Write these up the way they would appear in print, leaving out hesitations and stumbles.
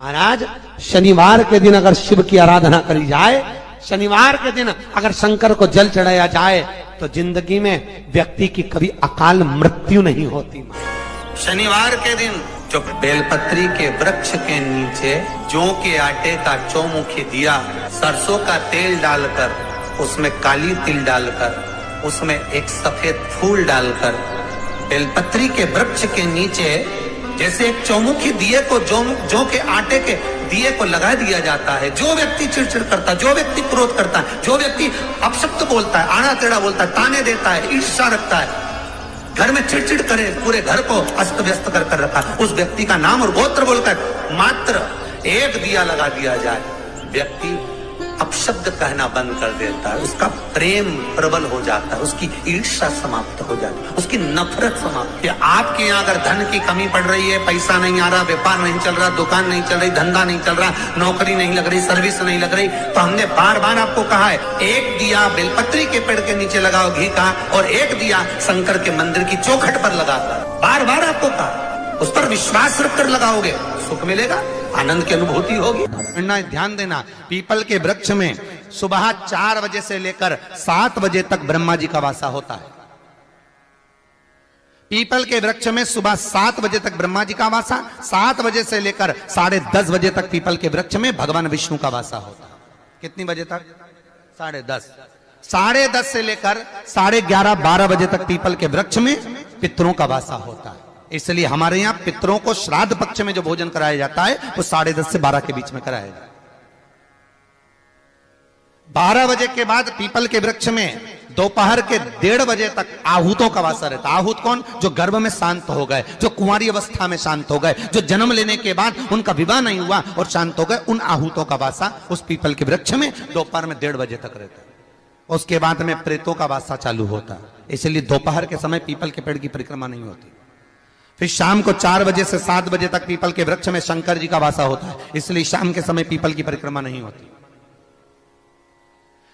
महाराज शनिवार के दिन अगर शिव की आराधना करी जाए, शनिवार के दिन अगर शंकर को जल चढ़ाया जाए तो जिंदगी में व्यक्ति की कभी अकाल मृत्यु नहीं होती। शनिवार के दिन जो बेलपत्री के वृक्ष के नीचे जौ के आटे का चौमुखी दिया, सरसों का तेल डालकर उसमें काली तिल डालकर उसमें एक सफेद फूल डालकर बेलपत्री के वृक्ष के नीचे जैसे एक चौमुखी दिए को जौ के आटे के दिए को लगा दिया जाता है। जो व्यक्ति चिड़चिड़ करता है, जो व्यक्ति क्रोध करता है, जो व्यक्ति अपशब्द बोलता है, आड़ा टेढ़ा बोलता है, ताने देता है, ईर्ष्या रखता है, घर में चिड़चिड़ करे, पूरे घर को अस्त व्यस्त कर रखा, उस व्यक्ति का नाम और गोत्र बोलकर मात्र एक दिया लगा दिया जाए, व्यक्ति अपशब्द कहना बंद कर देता है, उसका प्रेम प्रबल हो जाता है, उसकी ईर्ष्या समाप्त हो जाती है, उसकी नफरत समाप्त। आपके यहाँ अगर धन की कमी पड़ रही है, पैसा नहीं आ रहा, व्यापार नहीं चल रहा, दुकान नहीं चल रही, धंधा नहीं चल रहा, नौकरी नहीं लग रही, सर्विस नहीं लग रही, तो हमने बार बार आपको कहा है एक दिया बेलपत्री के पेड़ के नीचे लगाओ घी का, और एक दिया शंकर के मंदिर की चौखट पर लगाकर, बार बार आपको कहा, उस पर विश्वास रखकर लगाओगे, सुख मिलेगा, आनंद की अनुभूति होगी। ध्यान देना, पीपल के वृक्ष में सुबह 4 बजे से लेकर 7 बजे तक ब्रह्मा जी का वासा होता है। पीपल के वृक्ष में सुबह 7 बजे तक ब्रह्मा जी का वासा, 7 बजे से लेकर 10:30 बजे तक पीपल के वृक्ष में भगवान विष्णु का वासा होता है। कितनी बजे तक? 10:30। 10:30 से लेकर 11:30 12 बजे तक पीपल के वृक्ष में पितरों का वासा होता है। इसलिए हमारे यहाँ पितरों को श्राद्ध पक्ष में जो भोजन कराया जाता है वो 10:30 से 12 के बीच में कराया जाता है। 12 बजे के बाद पीपल के वृक्ष में दोपहर के 1:30 बजे तक आहूतों का वासा रहता है। आहूत कौन? जो गर्भ में शांत हो गए, जो कुंवारी अवस्था में शांत हो गए, जो जन्म लेने के बाद उनका विवाह नहीं हुआ और शांत हो गए, उन आहूतों का वासा उस पीपल के वृक्ष में दोपहर में 1:30 बजे तक रहता है। उसके बाद में प्रेतों का वासा चालू होता है। इसलिए दोपहर के समय पीपल के पेड़ की परिक्रमा नहीं होती। फिर शाम को 4 बजे से 7 बजे तक पीपल के वृक्ष में शंकर जी का वासा होता है। इसलिए शाम के समय पीपल की परिक्रमा नहीं होती।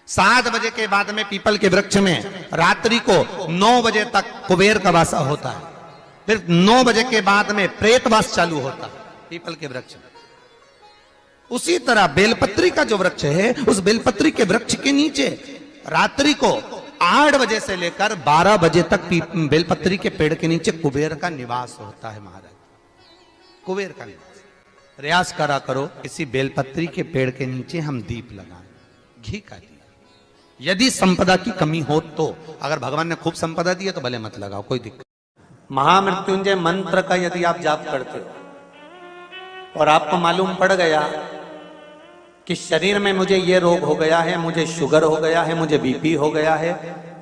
7 बजे के बाद में पीपल के वृक्ष में रात्रि को 9 बजे तक कुबेर का वासा होता है। फिर 9 बजे के बाद में प्रेतवास चालू होता है पीपल के वृक्ष में। उसी तरह बेलपत्री का जो वृक्ष है, उस बेलपत्री के वृक्ष के नीचे रात्रि को 8 बजे से लेकर 12 बजे तक बेलपत्री के पेड़ के नीचे कुबेर का निवास होता है। महाराज, कुबेर का निवास। प्रयास करा करो इसी बेलपत्री के पेड़ के नीचे हम दीप लगाएं, घी का दिया। यदि संपदा की कमी हो तो, अगर भगवान ने खूब संपदा दी है तो भले मत लगाओ, कोई दिक्कत। महामृत्युंजय मंत्र का यदि आप जाप करते हो और आपको मालूम पड़ गया कि शरीर में मुझे ये रोग हो गया है, मुझे शुगर हो गया है, मुझे बीपी हो गया है,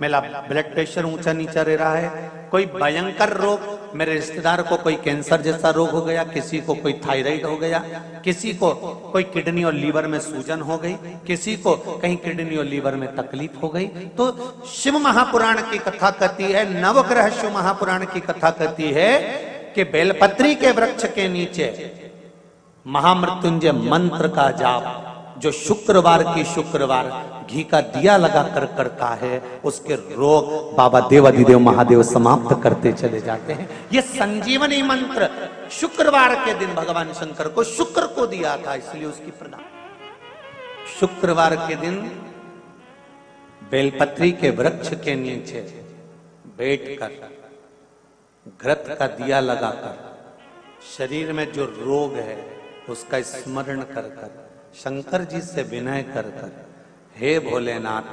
मेरा ब्लड प्रेशर ऊंचा नीचा रह रहा है, कोई भयंकर रोग, मेरे रिश्तेदार को कोई कैंसर जैसा रोग हो गया, किसी को कोई थायराइड हो गया, किसी को कोई किडनी और लीवर में सूजन हो गई, किसी को कहीं किडनी और लीवर में तकलीफ हो गई, तो शिव महापुराण की कथा कहती है, नवग्रह शिव महापुराण की कथा कहती है कि बेलपत्री के वृक्ष के नीचे महामृत्युंजय मंत्र का जाप जो शुक्रवार की शुक्रवार घी का दिया लगा कर करता है, उसके रोग बाबा देवाधिदेव महादेव समाप्त करते चले जाते हैं। ये संजीवनी मंत्र शुक्रवार के दिन भगवान शंकर को शुक्र को दिया था, इसलिए उसकी प्रणाम। शुक्रवार के दिन बेलपत्री के वृक्ष के नीचे बैठकर घृत का दिया लगाकर शरीर में जो रोग है उसका स्मरण कर कर शंकर जी से विनय कर कर, हे भोलेनाथ,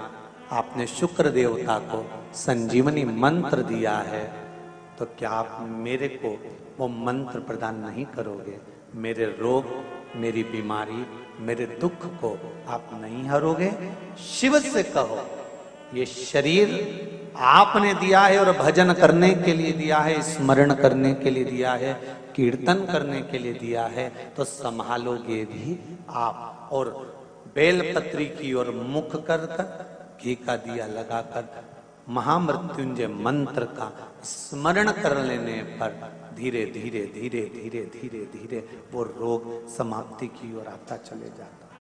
आपने शुक्र देवता को संजीवनी मंत्र दिया है, तो क्या आप मेरे को वो मंत्र प्रदान नहीं करोगे? मेरे रोग, मेरी बीमारी, मेरे दुख को आप नहीं हरोगे? शिव से कहो, ये शरीर आपने दिया है और भजन करने के लिए दिया है, स्मरण करने के लिए दिया है, कीर्तन करने के लिए दिया है, तो संभालोगे भी आप। और बेलपत्री की ओर मुख कर कर घी का दिया लगाकर महामृत्युंजय मंत्र का स्मरण कर लेने पर धीरे धीरे धीरे धीरे धीरे धीरे वो रोग समाप्ति की ओर आता चले जाता।